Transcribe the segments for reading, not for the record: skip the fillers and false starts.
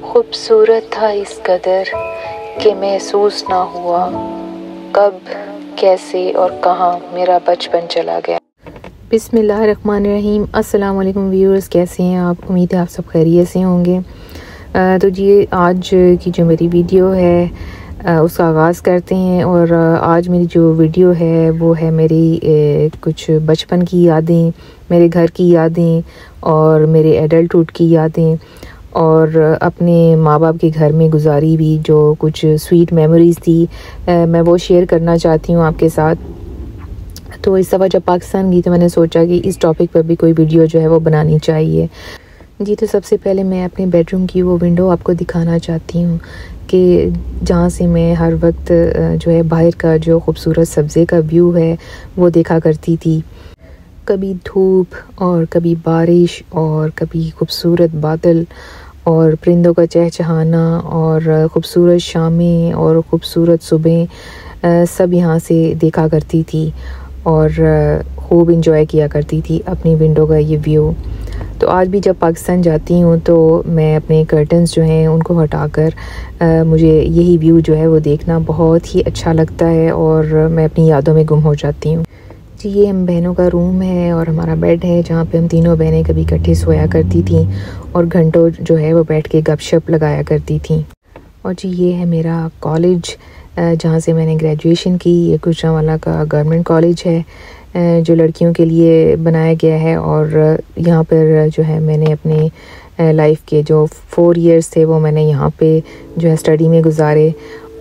खूबसूरत था इस कदर कि महसूस ना हुआ कब, कैसे और कहाँ मेरा बचपन चला गया। बिस्मिल्लाहिर्रहमानिर्रहीम। अस्सलाम वालेकुम व्यूअर्स, कैसे हैं आप? उम्मीद है आप सब खैरियत से होंगे। तो जी आज की जो मेरी वीडियो है उसका आगाज़ करते हैं। और आज मेरी जो वीडियो है वो है मेरी कुछ बचपन की यादें, मेरे घर की यादें और मेरे एडल्टहुड की यादें और अपने माँ बाप के घर में गुजारी भी जो कुछ स्वीट मेमोरीज़ थी मैं वो शेयर करना चाहती हूँ आपके साथ। तो इस दफ़ा जब पाकिस्तान गई तो मैंने सोचा कि इस टॉपिक पर भी कोई वीडियो जो है वो बनानी चाहिए। जी तो सबसे पहले मैं अपने बेडरूम की वो विंडो आपको दिखाना चाहती हूँ कि जहाँ से मैं हर वक्त जो है बाहर का जो खूबसूरत सब्ज़े का व्यू है वो देखा करती थी। कभी धूप और कभी बारिश और कभी खूबसूरत बादल और परिंदों का चहचहाना और ख़ूबसूरत शामें और ख़ूबसूरत सुबह सब यहाँ से देखा करती थी और खूब इंजॉय किया करती थी अपनी विंडो का ये व्यू। तो आज भी जब पाकिस्तान जाती हूँ तो मैं अपने कर्टन्स जो हैं उनको हटाकर मुझे यही व्यू जो है वो देखना बहुत ही अच्छा लगता है और मैं अपनी यादों में गुम हो जाती हूँ। जी ये हम बहनों का रूम है और हमारा बेड है जहाँ पे हम तीनों बहनें कभी इकट्ठे सोया करती थी और घंटों जो है वो बैठ के गपशप लगाया करती थी। और जी ये है मेरा कॉलेज जहाँ से मैंने ग्रेजुएशन की। ये गुजरांवाला का गवर्नमेंट कॉलेज है जो लड़कियों के लिए बनाया गया है और यहाँ पर जो है मैंने अपने लाइफ के जो 4 इयर्स थे वो मैंने यहाँ पे जो है स्टडी में गुजारे।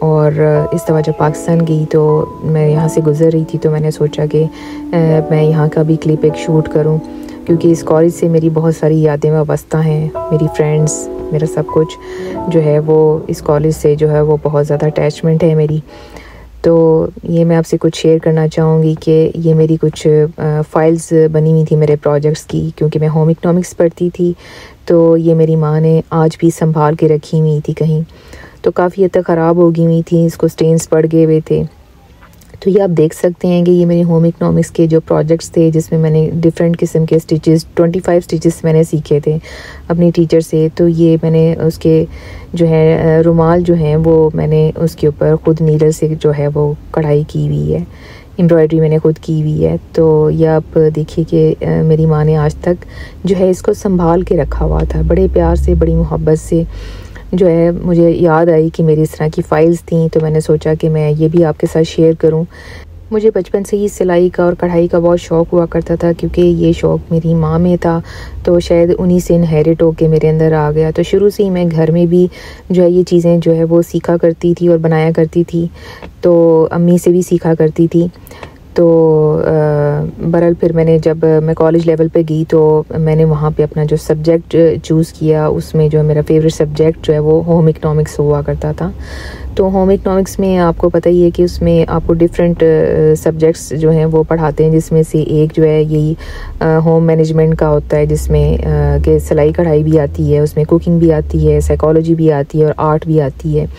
और इस दफ़ा जब पाकिस्तान गई तो मैं यहाँ से गुज़र रही थी तो मैंने सोचा कि मैं यहाँ का भी क्लिप एक शूट करूँ क्योंकि इस कॉलेज से मेरी बहुत सारी यादें वाबस्ता हैं। मेरी फ्रेंड्स, मेरा सब कुछ जो है वो इस कॉलेज से जो है वो बहुत ज़्यादा अटैचमेंट है मेरी। तो ये मैं आपसे कुछ शेयर करना चाहूँगी कि ये मेरी कुछ फ़ाइल्स बनी हुई थी मेरे प्रोजेक्ट्स की, क्योंकि मैं होम इकोनॉमिक्स पढ़ती थी तो ये मेरी माँ ने आज भी संभाल के रखी हुई थी कहीं। तो काफ़ी हद तक ख़राब हो गई हुई थी, इसको स्टेन्स पड़ गए हुए थे। तो ये आप देख सकते हैं कि ये मेरे होम इकोनॉमिक्स के जो प्रोजेक्ट्स थे जिसमें मैंने डिफरेंट किस्म के स्टिचेस 25 स्टिचेस मैंने सीखे थे अपनी टीचर से। तो ये मैंने उसके जो है रुमाल जो हैं वो मैंने उसके ऊपर ख़ुद नीडल से जो है वो कढ़ाई की हुई है, एम्ब्रॉयडरी मैंने खुद की हुई है। तो ये आप देखिए कि मेरी माँ ने आज तक जो है इसको संभाल के रखा हुआ था, बड़े प्यार से, बड़ी मोहब्बत से। जो है मुझे याद आई कि मेरी इस तरह की फ़ाइल्स थी तो मैंने सोचा कि मैं ये भी आपके साथ शेयर करूं। मुझे बचपन से ही सिलाई का और कढ़ाई का बहुत शौक़ हुआ करता था क्योंकि ये शौक़ मेरी माँ में था तो शायद उन्हीं से इनहेरिट होके मेरे अंदर आ गया। तो शुरू से ही मैं घर में भी जो है ये चीज़ें जो है वो सीखा करती थी और बनाया करती थी, तो अम्मी से भी सीखा करती थी। तो बहरहाल फिर मैंने जब मैं कॉलेज लेवल पे गई तो मैंने वहाँ पे अपना जो सब्जेक्ट चूज़ किया उसमें जो मेरा फेवरेट सब्जेक्ट जो है वो होम इकोनॉमिक्स हुआ करता था। तो होम इकोनॉमिक्स में आपको पता ही है कि उसमें आपको डिफरेंट सब्जेक्ट्स जो हैं वो पढ़ाते हैं, जिसमें से एक जो है यही होम मैनेजमेंट का होता है जिसमें कि सिलाई कढ़ाई भी आती है, उसमें कुकिंग भी आती है, साइकोलॉजी भी आती है और आर्ट भी आती है।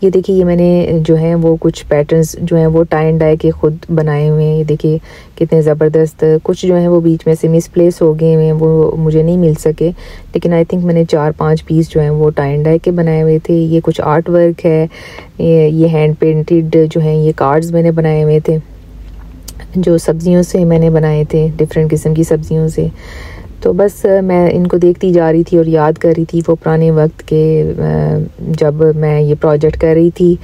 ये देखिए ये मैंने जो है वो कुछ पैटर्न्स जो हैं वो टाई एंड डाई के ख़ुद बनाए हुए हैं। ये देखिए कितने ज़बरदस्त, कुछ जो है वो बीच में से मिसप्लेस हो गए हैं, वो मुझे नहीं मिल सके, लेकिन आई थिंक मैंने 4-5 पीस जो हैं वो टाई एंड डाई के बनाए हुए थे। ये कुछ आर्ट वर्क है, ये हैंड पेंटेड जो हैं ये कार्ड्स मैंने बनाए हुए थे जो सब्ज़ियों से मैंने बनाए थे, डिफरेंट किस्म की सब्ज़ियों से। तो बस मैं इनको देखती जा रही थी और याद कर रही थी वो पुराने वक्त के जब मैं ये प्रोजेक्ट कर रही थी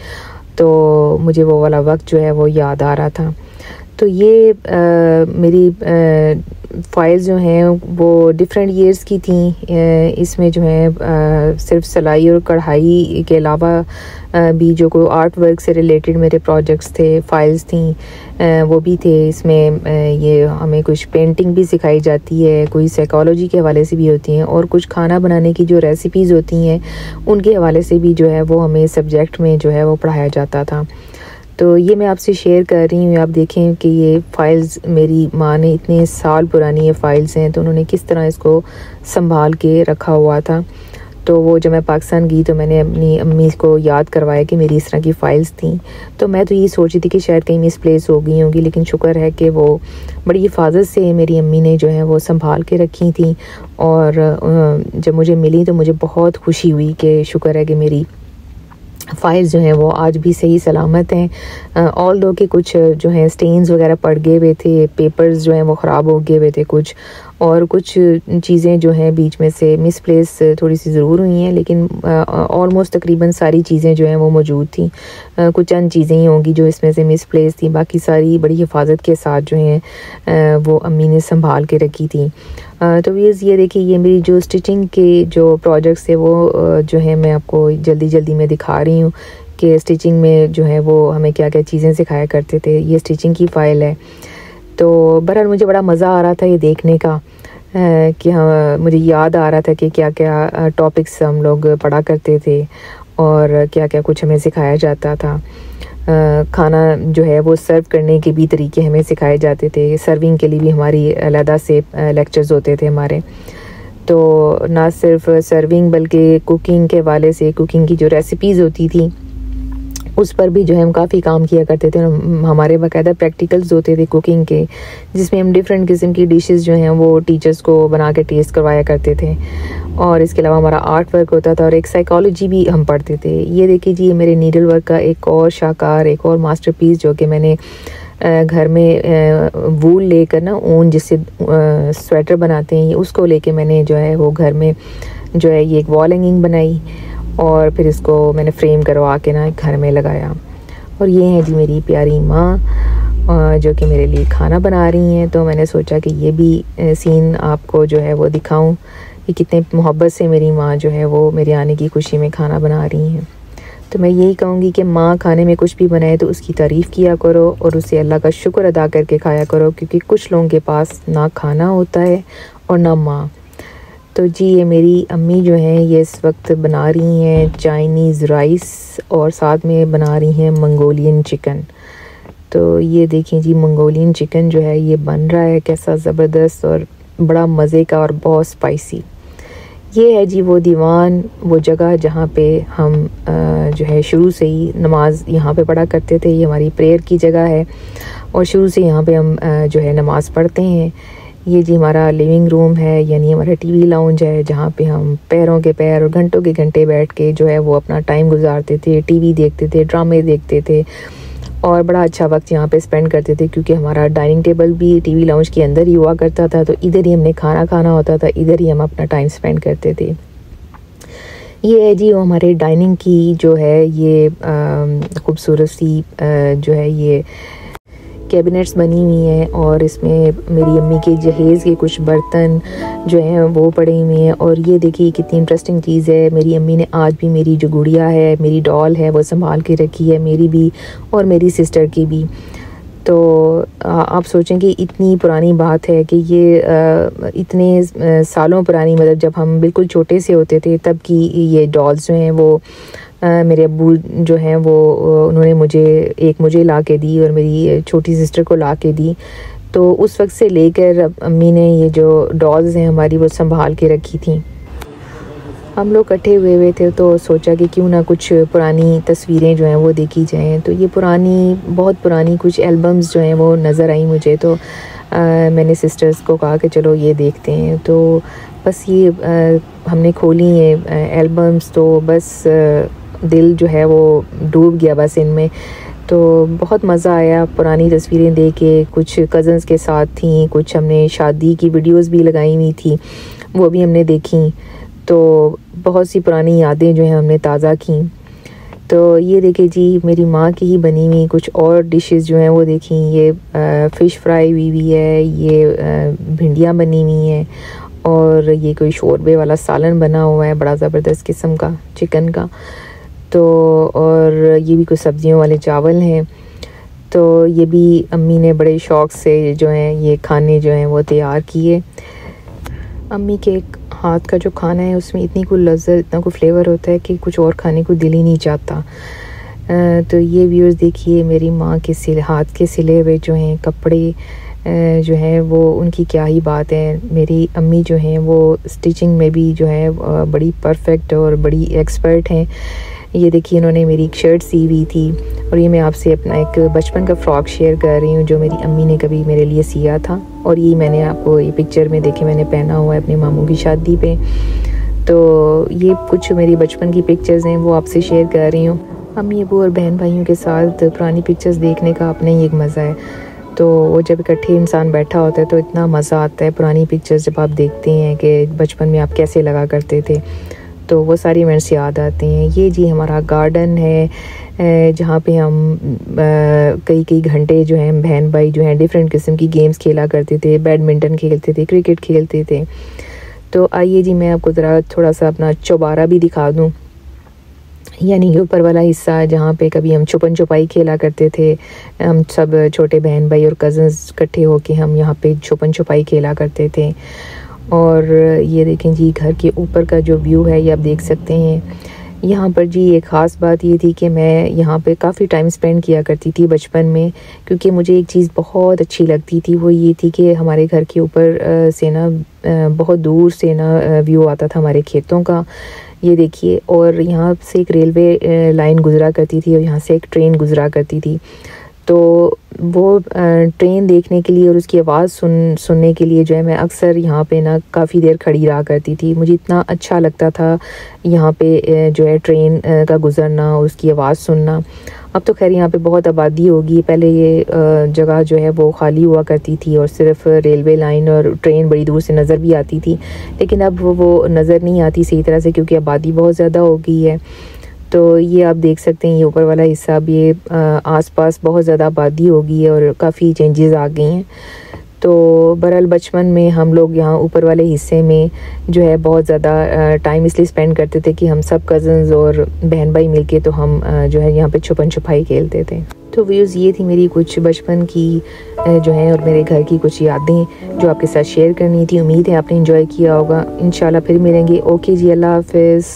तो मुझे वो वाला वक्त जो है वो याद आ रहा था। तो ये मेरी फ़ाइल्स जो हैं वो डिफरेंट ईयर्स की थी। इसमें जो है सिर्फ सिलाई और कढ़ाई के अलावा भी जो कोई आर्ट वर्क से रिलेटेड मेरे प्रोजेक्ट्स थे, फ़ाइल्स थी वो भी थे। इसमें ये हमें कुछ पेंटिंग भी सिखाई जाती है, कोई साइकोलॉजी के हवाले से भी होती हैं और कुछ खाना बनाने की जो रेसिपीज़ होती हैं उनके हवाले से भी जो है वो हमें सब्जेक्ट में जो है वो पढ़ाया जाता था। तो ये मैं आपसे शेयर कर रही हूँ। आप देखें कि ये फ़ाइल्स मेरी माँ ने, इतने साल पुरानी ये फ़ाइल्स हैं तो उन्होंने किस तरह इसको संभाल के रखा हुआ था। तो वो जब मैं पाकिस्तान गई तो मैंने अपनी अम्मी को याद करवाया कि मेरी इस तरह की फ़ाइल्स थी। तो मैं तो ये सोची थी कि शायद कहीं मिसप्लेस हो गई होंगी, लेकिन शुक्र है कि वो बड़ी हिफाजत से मेरी अम्मी ने जो है वो संभाल के रखी थी। और जब मुझे मिली तो मुझे बहुत खुशी हुई कि शुक्र है कि मेरी फ़ाइल्स जो हैं वो आज भी सही सलामत हैं। ऑल दो के कुछ जो हैं स्टेन्स वगैरह पड़ गए हुए थे, पेपर्स जो हैं वो ख़राब हो गए हुए थे कुछ, और कुछ चीज़ें जो हैं बीच में से मिसप्लेस थोड़ी सी ज़रूर हुई हैं, लेकिन ऑलमोस्ट तकरीबन सारी चीज़ें जो हैं वो मौजूद थी। कुछ चंद चीज़ें ही होंगी जो इसमें से मिसप्लेस थी, बाकी सारी बड़ी हिफाजत के साथ जो हैं वो अम्मी ने संभाल के रखी थी। तो ये देखिए, ये मेरी जो स्टिचिंग के जो प्रोजेक्ट्स थे वो जो है मैं आपको जल्दी जल्दी में दिखा रही हूँ कि स्टिचिंग में जो है वो हमें क्या क्या चीज़ें सिखाया करते थे। ये स्टिचिंग की फ़ाइल है। तो बहरहाल मुझे बड़ा मज़ा आ रहा था ये देखने का कि हाँ, मुझे याद आ रहा था कि क्या क्या टॉपिक्स हम लोग पढ़ा करते थे और क्या क्या कुछ हमें सिखाया जाता था। खाना जो है वो सर्व करने के भी तरीके हमें सिखाए जाते थे। सर्विंग के लिए भी हमारी अलग से लेक्चर्स होते थे हमारे। तो ना सिर्फ सर्विंग बल्कि कुकिंग के हवाले से, कुकिंग की जो रेसिपीज़ होती थी उस पर भी जो है हम काफ़ी काम किया करते थे। हमारे बाकायदा प्रैक्टिकल्स होते थे कुकिंग के, जिसमें हम डिफरेंट किस्म की डिशेस जो हैं वो टीचर्स को बना के टेस्ट करवाया करते थे। और इसके अलावा हमारा आर्ट वर्क होता था और एक साइकोलॉजी भी हम पढ़ते थे। ये देखिए जी, मेरे नीडल वर्क का एक और शाकार, एक और मास्टरपीस जो कि मैंने घर में वूल लेकर ना, ऊन जिससे स्वेटर बनाते हैं, उसको लेके मैंने जो है वो घर में जो है ये एक वॉल हैंगिंग बनाई और फिर इसको मैंने फ्रेम करवा के ना घर में लगाया। और ये है जी मेरी प्यारी माँ जो कि मेरे लिए खाना बना रही हैं। तो मैंने सोचा कि ये भी सीन आपको जो है वो दिखाऊं कि कितने मोहब्बत से मेरी माँ जो है वो मेरे आने की खुशी में खाना बना रही हैं। तो मैं यही कहूँगी कि माँ खाने में कुछ भी बनाए तो उसकी तारीफ़ किया करो और उसे अल्लाह का शुक्र अदा करके खाया करो, क्योंकि कुछ लोगों के पास ना खाना होता है और ना माँ। तो जी ये मेरी अम्मी जो हैं ये इस वक्त बना रही हैं चाइनीज़ राइस और साथ में बना रही हैं मंगोलियन चिकन। तो ये देखें जी, मंगोलियन चिकन जो है ये बन रहा है, कैसा ज़बरदस्त और बड़ा मज़े का और बहुत स्पाइसी। ये है जी वो दीवान, वो जगह जहाँ पे हम जो है शुरू से ही नमाज यहाँ पे पढ़ा करते थे। ये हमारी प्रेयर की जगह है और शुरू से यहाँ पे हम जो है नमाज़ पढ़ते हैं। ये जी हमारा लिविंग रूम है, यानी हमारा टीवी लाउंज है, जहाँ पे हम पैरों के पैर और घंटों के घंटे बैठ के जो है वो अपना टाइम गुजारते थे, टीवी देखते थे, ड्रामे देखते थे और बड़ा अच्छा वक्त यहाँ पे स्पेंड करते थे, क्योंकि हमारा डाइनिंग टेबल भी टीवी लाउंज के अंदर ही हुआ करता था। तो इधर ही हमने खाना खाना होता था, इधर ही हम अपना टाइम स्पेंड करते थे। ये है जी वो हमारे डाइनिंग की जो है ये खूबसूरत सी जो है ये कैबिनेट्स बनी हुई हैं और इसमें मेरी अम्मी के जहेज़ के कुछ बर्तन जो हैं वो पड़े हुए हैं। और ये देखिए कितनी इंटरेस्टिंग चीज़ है, मेरी अम्मी ने आज भी मेरी जो गुड़िया है, मेरी डॉल है, वो संभाल के रखी है, मेरी भी और मेरी सिस्टर की भी। तो आप सोचें कि इतनी पुरानी बात है कि ये इतने सालों पुरानी, मतलब जब हम बिल्कुल छोटे से होते थे तब की ये डॉल्स जो हैं वो मेरे अब्बू जो हैं वो उन्होंने मुझे ला के दी और मेरी छोटी सिस्टर को ला के दी। तो उस वक्त से लेकर अम्मी ने ये जो डॉल्स हैं हमारी वो संभाल के रखी थी। हम लोग इकट्ठे हुए थे तो सोचा कि क्यों ना कुछ पुरानी तस्वीरें जो हैं वो देखी जाएं। तो ये बहुत पुरानी कुछ एल्बम्स जो हैं वो नज़र आई मुझे। तो मैंने सिस्टर्स को कहा कि चलो ये देखते हैं। तो बस ये हमने खोली ये एल्बम्स, तो बस दिल जो है वो डूब गया बस इनमें। तो बहुत मज़ा आया पुरानी तस्वीरें देख के। कुछ कज़न्स के साथ थी, कुछ हमने शादी की वीडियोस भी लगाई हुई थी, वो भी हमने देखी। तो बहुत सी पुरानी यादें जो हैं हमने ताज़ा की। तो ये देखिए जी मेरी माँ की ही बनी हुई कुछ और डिशेस जो हैं वो देखी। ये फ़िश फ्राई हुई है, ये भिंडियाँ बनी हुई हैं और ये कोई शोरबे वाला सालन बना हुआ है बड़ा ज़बरदस्त किस्म का चिकन का। तो और ये भी कुछ सब्जियों वाले चावल हैं। तो ये भी अम्मी ने बड़े शौक़ से जो हैं ये खाने जो हैं वो तैयार किए। अम्मी के हाथ का जो खाना है उसमें इतनी कोई लज़्ज़त, इतना कोई फ्लेवर होता है कि कुछ और खाने को दिल ही नहीं चाहता। तो ये व्यूअर्स देखिए मेरी माँ के हाथ के सिले हुए जो हैं कपड़े जो है वो उनकी क्या ही बात है। मेरी अम्मी जो हैं वो स्टिचिंग में भी जो है बड़ी परफेक्ट और बड़ी एक्सपर्ट हैं। ये देखिए इन्होंने मेरी एक शर्ट सी हुई थी और ये मैं आपसे अपना एक बचपन का फ़्रॉक शेयर कर रही हूँ जो मेरी अम्मी ने कभी मेरे लिए सिया था। और ये मैंने आपको ये पिक्चर में देखे मैंने पहना हुआ है अपने मामू की शादी पे। तो ये कुछ मेरी बचपन की पिक्चर्स हैं वो आपसे शेयर कर रही हूँ। अम्मी अबू और बहन भाइयों के साथ पुरानी पिक्चर्स देखने का अपना ही एक मज़ा है। तो वो जब इकट्ठे इंसान बैठा होता है तो इतना मज़ा आता है पुरानी पिक्चर्स जब आप देखते हैं कि बचपन में आप कैसे लगा करते थे, तो वो सारी इवेंट्स याद आते हैं। ये जी हमारा गार्डन है जहाँ पे हम कई घंटे जो हैं बहन भाई जो हैं डिफरेंट किस्म की गेम्स खेला करते थे, बैडमिंटन खेलते थे, क्रिकेट खेलते थे। तो आइए जी मैं आपको ज़रा थोड़ा सा अपना चौबारा भी दिखा दूँ, यानी कि ऊपर वाला हिस्सा जहाँ पे कभी हम छुपन छुपाई खेला करते थे। हम सब छोटे बहन भाई और कज़न्स इकट्ठे होके हम यहाँ पे छुपन छुपाई खेला करते थे। और ये देखें जी घर के ऊपर का जो व्यू है ये आप देख सकते हैं। यहाँ पर जी एक ख़ास बात ये थी कि मैं यहाँ पे काफ़ी टाइम स्पेंड किया करती थी बचपन में, क्योंकि मुझे एक चीज़ बहुत अच्छी लगती थी। वो ये थी कि हमारे घर के ऊपर से ना बहुत दूर से ना व्यू आता था हमारे खेतों का। ये देखिए, और यहाँ से एक रेलवे लाइन गुज़रा करती थी और यहाँ से एक ट्रेन गुज़रा करती थी। तो वो ट्रेन देखने के लिए और उसकी आवाज़ सुनने के लिए जो है मैं अक्सर यहाँ पे ना काफ़ी देर खड़ी रहा करती थी। मुझे इतना अच्छा लगता था यहाँ पे जो है ट्रेन का गुज़रना और उसकी आवाज़ सुनना। अब तो खैर यहाँ पे बहुत आबादी होगी, पहले ये जगह जो है वो खाली हुआ करती थी और सिर्फ रेलवे लाइन और ट्रेन बड़ी दूर से नज़र भी आती थी, लेकिन अब वो नज़र नहीं आती सही तरह से क्योंकि आबादी बहुत ज़्यादा हो गई है। तो ये आप देख सकते हैं ये ऊपर वाला हिस्सा अब ये आसपास बहुत ज़्यादा आबादी हो गई है और काफ़ी चेंजेस आ गई हैं। तो बहरहाल बचपन में हम लोग यहाँ ऊपर वाले हिस्से में जो है बहुत ज़्यादा टाइम इसलिए स्पेंड करते थे कि हम सब कज़न्स और बहन भाई मिलके तो हम जो है यहाँ पे छुपन छुपाई खेलते थे। तो व्यूज़ ये थी मेरी कुछ बचपन की जो है और मेरे घर की कुछ यादें जो आपके साथ शेयर करनी थी। उम्मीद है आपने एंजॉय किया होगा। इंशाल्लाह फिर मिलेंगे। ओके जी, अल्लाह हाफ़िज़।